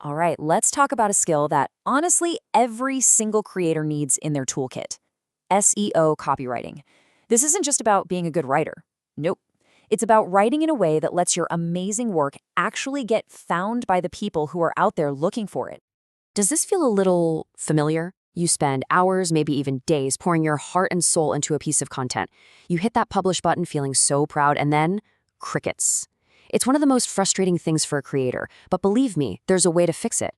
All right, let's talk about a skill that honestly every single creator needs in their toolkit: SEO copywriting. This isn't just about being a good writer. Nope. It's about writing in a way that lets your amazing work actually get found by the people who are out there looking for it. Does this feel a little familiar? You spend hours, maybe even days, pouring your heart and soul into a piece of content. You hit that publish button feeling so proud, and then crickets. It's one of the most frustrating things for a creator, but believe me, there's a way to fix it.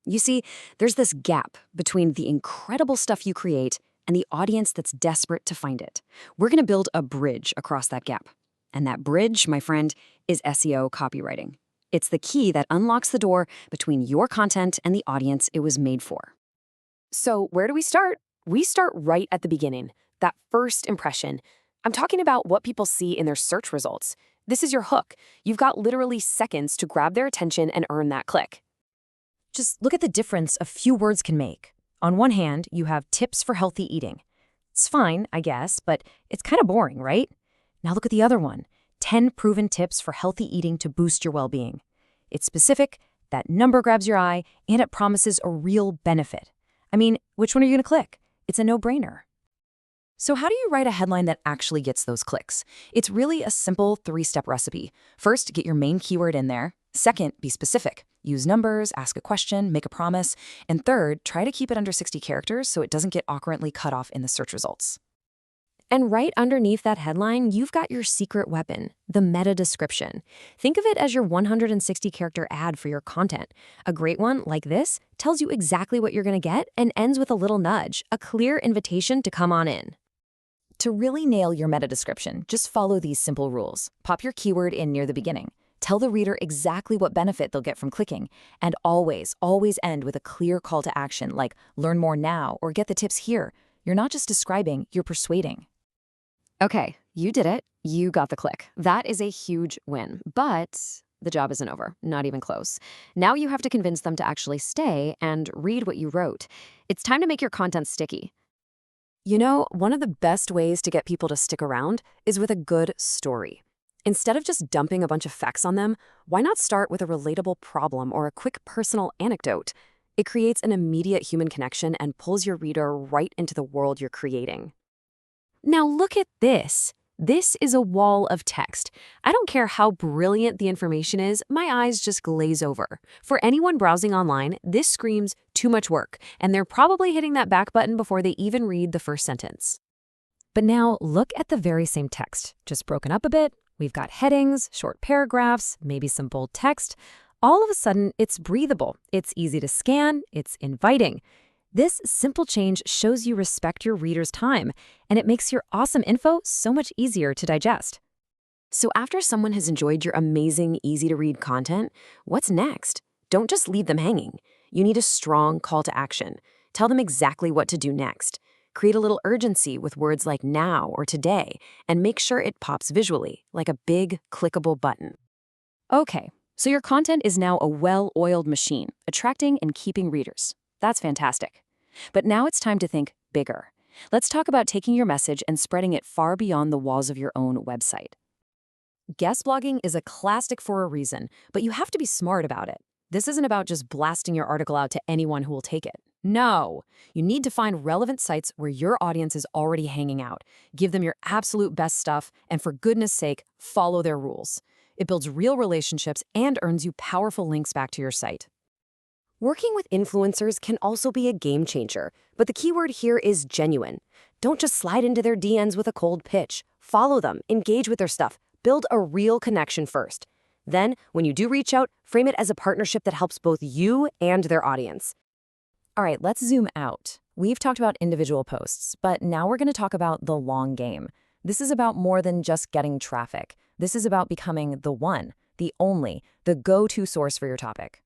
You see, there's this gap between the incredible stuff you create and the audience that's desperate to find it. We're going to build a bridge across that gap. And that bridge, my friend, is SEO copywriting. It's the key that unlocks the door between your content and the audience it was made for. So where do we start? We start right at the beginning, that first impression. I'm talking about what people see in their search results. This is your hook. You've got literally seconds to grab their attention and earn that click. Just look at the difference a few words can make. On one hand, you have tips for healthy eating. It's fine, I guess, but it's kind of boring, right? Now look at the other one: 10 proven tips for healthy eating to boost your well-being. It's specific, that number grabs your eye, and it promises a real benefit. I mean, which one are you going to click? It's a no-brainer. So how do you write a headline that actually gets those clicks? It's really a simple 3-step recipe. First, get your main keyword in there. Second, be specific. Use numbers, ask a question, make a promise. And third, try to keep it under 60 characters so it doesn't get awkwardly cut off in the search results. And right underneath that headline, you've got your secret weapon, the meta description. Think of it as your 160-character ad for your content. A great one, like this, tells you exactly what you're going to get and ends with a little nudge, a clear invitation to come on in. To really nail your meta description, just follow these simple rules. Pop your keyword in near the beginning. Tell the reader exactly what benefit they'll get from clicking. And always end with a clear call to action like learn more now or get the tips here. You're not just describing, you're persuading. Okay, you did it. You got the click. That is a huge win. But the job isn't over, not even close. Now you have to convince them to actually stay and read what you wrote. It's time to make your content sticky. You know, one of the best ways to get people to stick around is with a good story. Instead of just dumping a bunch of facts on them, why not start with a relatable problem or a quick personal anecdote? It creates an immediate human connection and pulls your reader right into the world you're creating. Now look at this. This is a wall of text. I don't care how brilliant the information is, my eyes just glaze over. For anyone browsing online, this screams too much work, and they're probably hitting that back button before they even read the first sentence. But now look at the very same text, just broken up a bit. We've got headings, short paragraphs, maybe some bold text. All of a sudden, it's breathable, it's easy to scan, it's inviting. This simple change shows you respect your reader's time, and it makes your awesome info so much easier to digest. So after someone has enjoyed your amazing, easy-to-read content, what's next? Don't just leave them hanging. You need a strong call to action. Tell them exactly what to do next. Create a little urgency with words like now or today, and make sure it pops visually, like a big, clickable button. Okay, so your content is now a well-oiled machine, attracting and keeping readers. That's fantastic. But now it's time to think bigger. Let's talk about taking your message and spreading it far beyond the walls of your own website. Guest blogging is a classic for a reason, but you have to be smart about it. This isn't about just blasting your article out to anyone who will take it. No, you need to find relevant sites where your audience is already hanging out. Give them your absolute best stuff, and for goodness sake, follow their rules. It builds real relationships and earns you powerful links back to your site. Working with influencers can also be a game changer, but the keyword here is genuine. Don't just slide into their DMs with a cold pitch. Follow them, engage with their stuff, build a real connection first. Then, when you do reach out, frame it as a partnership that helps both you and their audience. All right, let's zoom out. We've talked about individual posts, but now we're going to talk about the long game. This is about more than just getting traffic. This is about becoming the one, the only, the go-to source for your topic.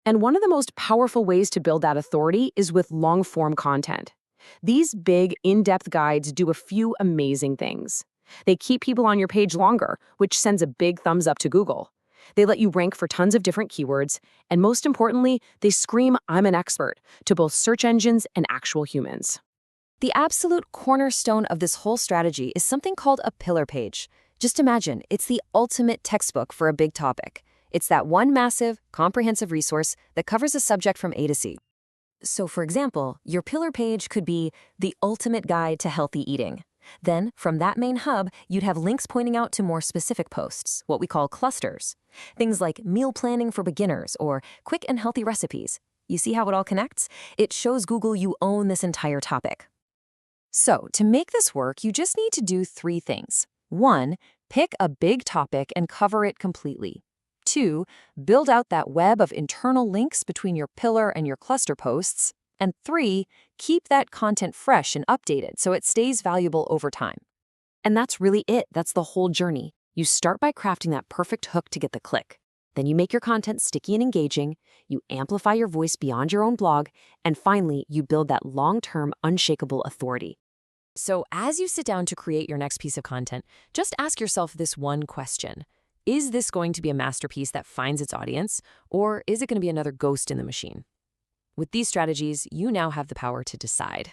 And one of the most powerful ways to build that authority is with long-form content. These big, in-depth guides do a few amazing things. They keep people on your page longer, which sends a big thumbs up to Google. They let you rank for tons of different keywords, and most importantly, they scream "I'm an expert" to both search engines and actual humans. The absolute cornerstone of this whole strategy is something called a pillar page. Just imagine, it's the ultimate textbook for a big topic. It's that one massive, comprehensive resource that covers a subject from A to Z. So, for example, your pillar page could be the ultimate guide to healthy eating. Then, from that main hub, you'd have links pointing out to more specific posts, what we call clusters. Things like meal planning for beginners or quick and healthy recipes. You see how it all connects? It shows Google you own this entire topic. So, to make this work, you just need to do 3 things. 1, pick a big topic and cover it completely. 2, build out that web of internal links between your pillar and your cluster posts. And 3, keep that content fresh and updated so it stays valuable over time. And that's really it. That's the whole journey. You start by crafting that perfect hook to get the click. Then you make your content sticky and engaging, you amplify your voice beyond your own blog, and finally, you build that long-term, unshakable authority. So as you sit down to create your next piece of content, just ask yourself this one question. Is this going to be a masterpiece that finds its audience, or is it going to be another ghost in the machine? With these strategies, you now have the power to decide.